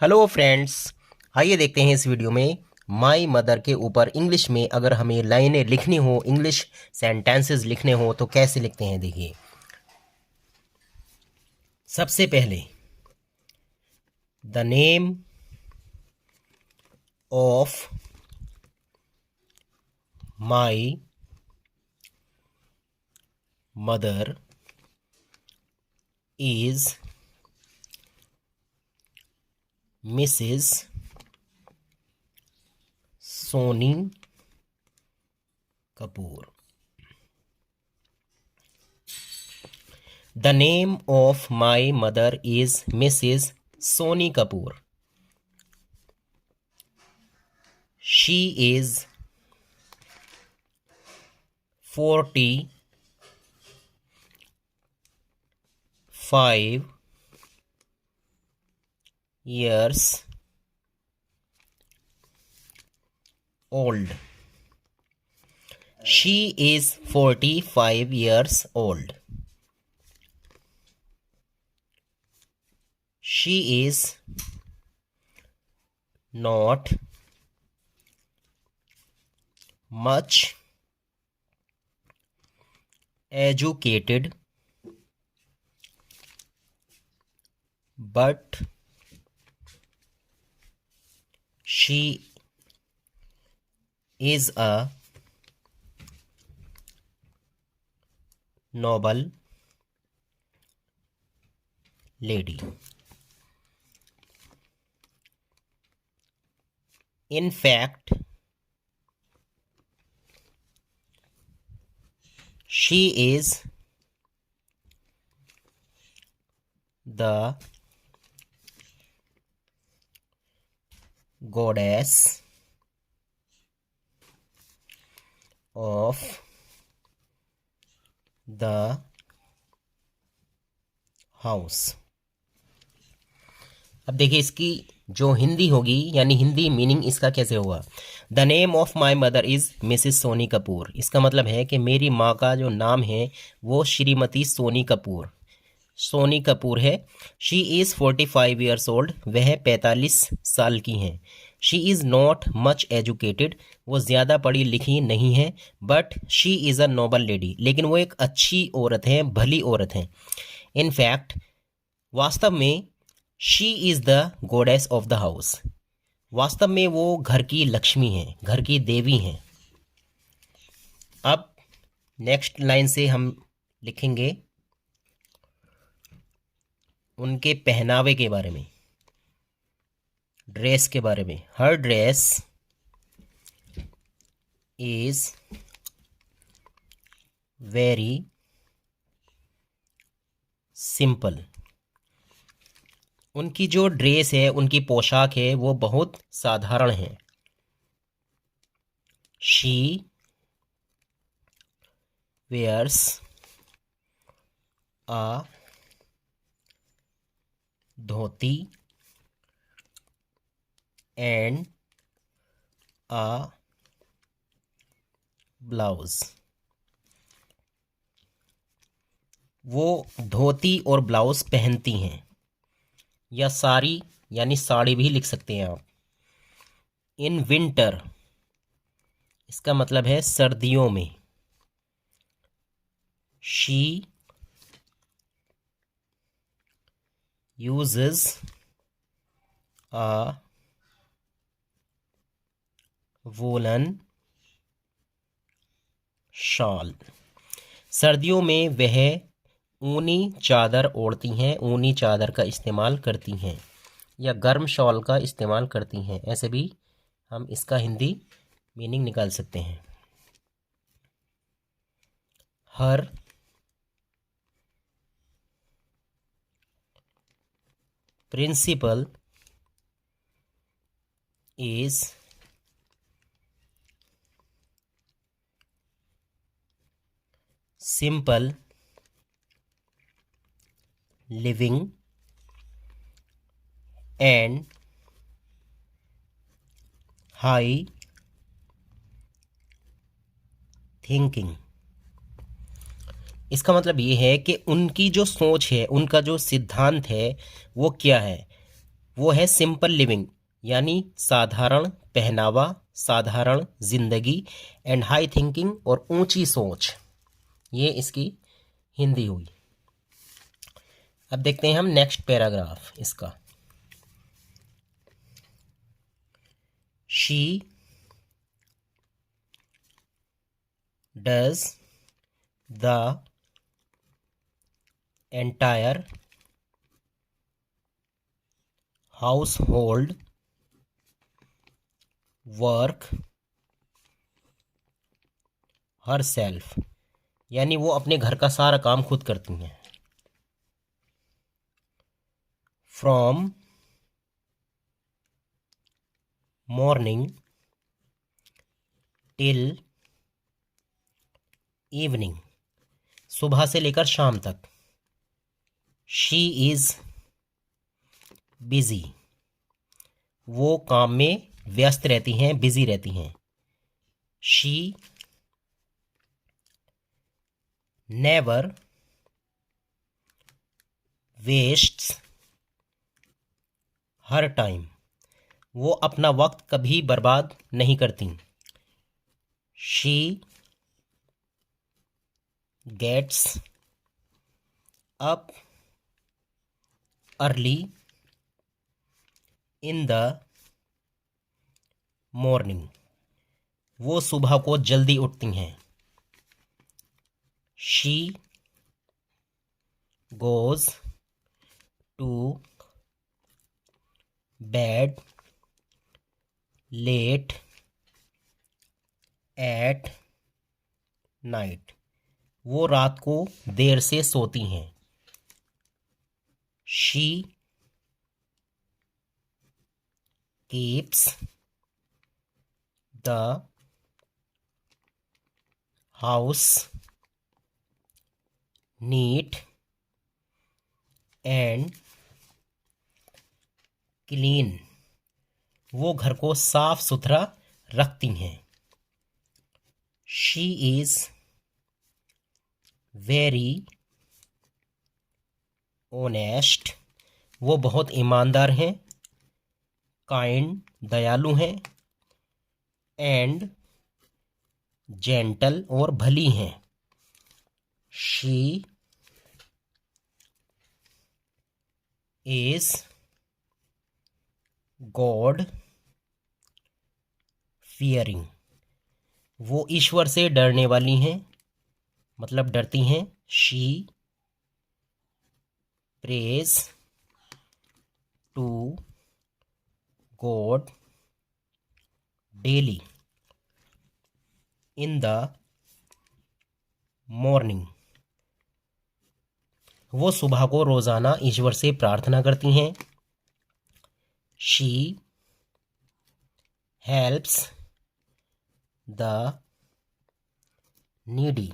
Hello friends, आइए देखते हैं इस वीडियो में माई मदर के ऊपर इंग्लिश में अगर हमें लाइनें लिखनी हो, इंग्लिश सेंटेंसेस लिखने हो तो कैसे लिखते हैं। देखिए, सबसे पहले the name of my mother is Mrs Soni Kapoor. The name of my mother is Mrs. Soni Kapoor. She is 45 years old. She is 45 years old. She is not much educated, but she is a noble lady. In fact, she is the goddess of the house. अब देखिए इसकी जो हिंदी होगी, यानी Hindi meaning इसका कैसे होगा। The name of my mother is Mrs Soni Kapoor. इसका मतलब है कि मेरी माँ का जो नाम है वो श्रीमती सोनी कपूर है। She is 45 years old. वह 45 साल की हैं। She is not much educated. वो ज़्यादा पढ़ी लिखी नहीं है। But she is a Nobel lady. लेकिन वो एक अच्छी औरत है, भली औरत है। इन फैक्ट, वास्तव में, she is the goddess of the house. वास्तव में वो घर की लक्ष्मी हैं, घर की देवी हैं। अब नेक्स्ट लाइन से हम लिखेंगे उनके पहनावे के बारे में, ड्रेस के बारे में। हर ड्रेस इज वेरी सिंपल। उनकी जो ड्रेस है, उनकी पोशाक है, वो बहुत साधारण है। She wears a dhoti and a blouse. वो धोती और ब्लाउज पहनती हैं, या साड़ी यानी साड़ी भी लिख सकते हैं आप। इन विंटर, इसका मतलब है सर्दियों में। She uses a woollen shawl. सर्दियों में वह ऊनी चादर ओढ़ती हैं, ऊनी चादर का इस्तेमाल करती हैं, या गर्म शॉल का इस्तेमाल करती हैं। ऐसे भी हम इसका हिंदी मीनिंग निकाल सकते हैं। हर principle is simple living and high thinking. इसका मतलब ये है कि उनकी जो सोच है, उनका जो सिद्धांत है, वो क्या है। वो है सिंपल लिविंग, यानी साधारण पहनावा, साधारण जिंदगी, एंड हाई थिंकिंग और ऊंची सोच। ये इसकी हिंदी हुई। अब देखते हैं हम नेक्स्ट पैराग्राफ इसका। She does the entire household work her self, यानी वो अपने घर का सारा काम खुद करती हैं। फ्रॉम मॉर्निंग टिल इवनिंग, सुबह से लेकर शाम तक। शी इज बिजी, वो काम में व्यस्त रहती हैं, बिजी रहती हैं। She never wastes her time, वो अपना वक्त कभी बर्बाद नहीं करती। She gets up early in the morning, वो सुबह को जल्दी उठती हैं। She goes to bed late at night, वो रात को देर से सोती हैं। She keeps the house neat and clean, वो घर को साफ सुथरा रखती हैं। शी इज वेरी ऑनेस्ट, वो बहुत ईमानदार हैं। काइंड, दयालु हैं। एंड जेंटल, और भली हैं। शी इज गॉड फियरिंग, वो ईश्वर से डरने वाली हैं, मतलब डरती हैं। She prays to God daily in the morning, वो सुबह को रोज़ाना ईश्वर से प्रार्थना करती हैं। शी हेल्प्स द नीडी,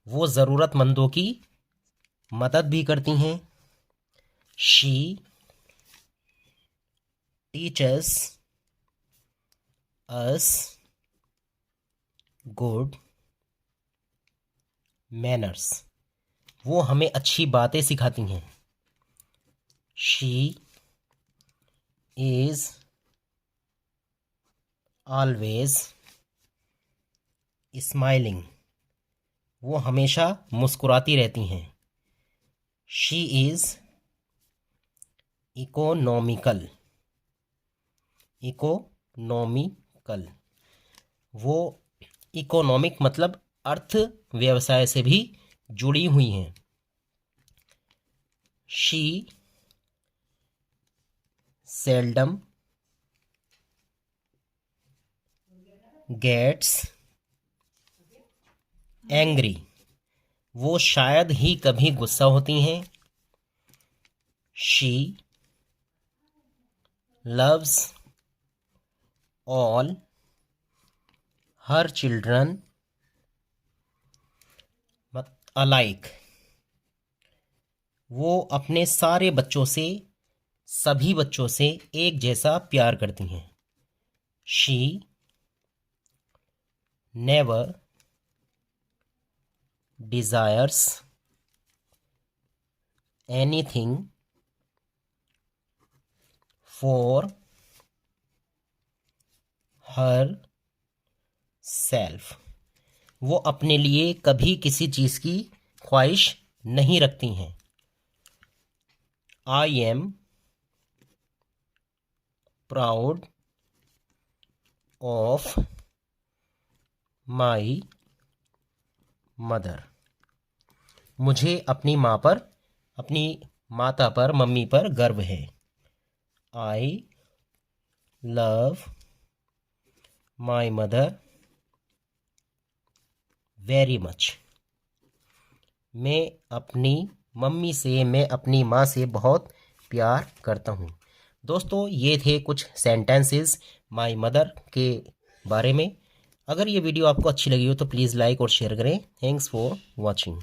वो ज़रूरतमंदों की मदद भी करती हैं। She teachers us good manners, वो हमें अच्छी बातें सिखाती हैं। शी इज ऑलवेज स्माइलिंग, वो हमेशा मुस्कुराती रहती हैं। शी इज इकोनॉमिकल, इकोनॉमिकल, वो इकोनॉमिक मतलब अर्थ व्यवसाय से भी जुड़ी हुई हैं। शी सेल्डम गेट्स एंग्री, वो शायद ही कभी गुस्सा होती हैं। She loves all her children alike, वो अपने सारे बच्चों से, सभी बच्चों से एक जैसा प्यार करती हैं। She never desires anything for her self. वो अपने लिए कभी किसी चीज़ की ख्वाहिश नहीं रखती हैं। I am proud of my mother. मुझे अपनी माँ पर, अपनी माता पर, मम्मी पर गर्व है। I love my mother very much. मैं अपनी मम्मी से, मैं अपनी माँ से बहुत प्यार करता हूँ। दोस्तों, ये थे कुछ सेंटेंसेस माई मदर के बारे में। अगर ये वीडियो आपको अच्छी लगी हो तो प्लीज़ लाइक और शेयर करें। Thanks for watching.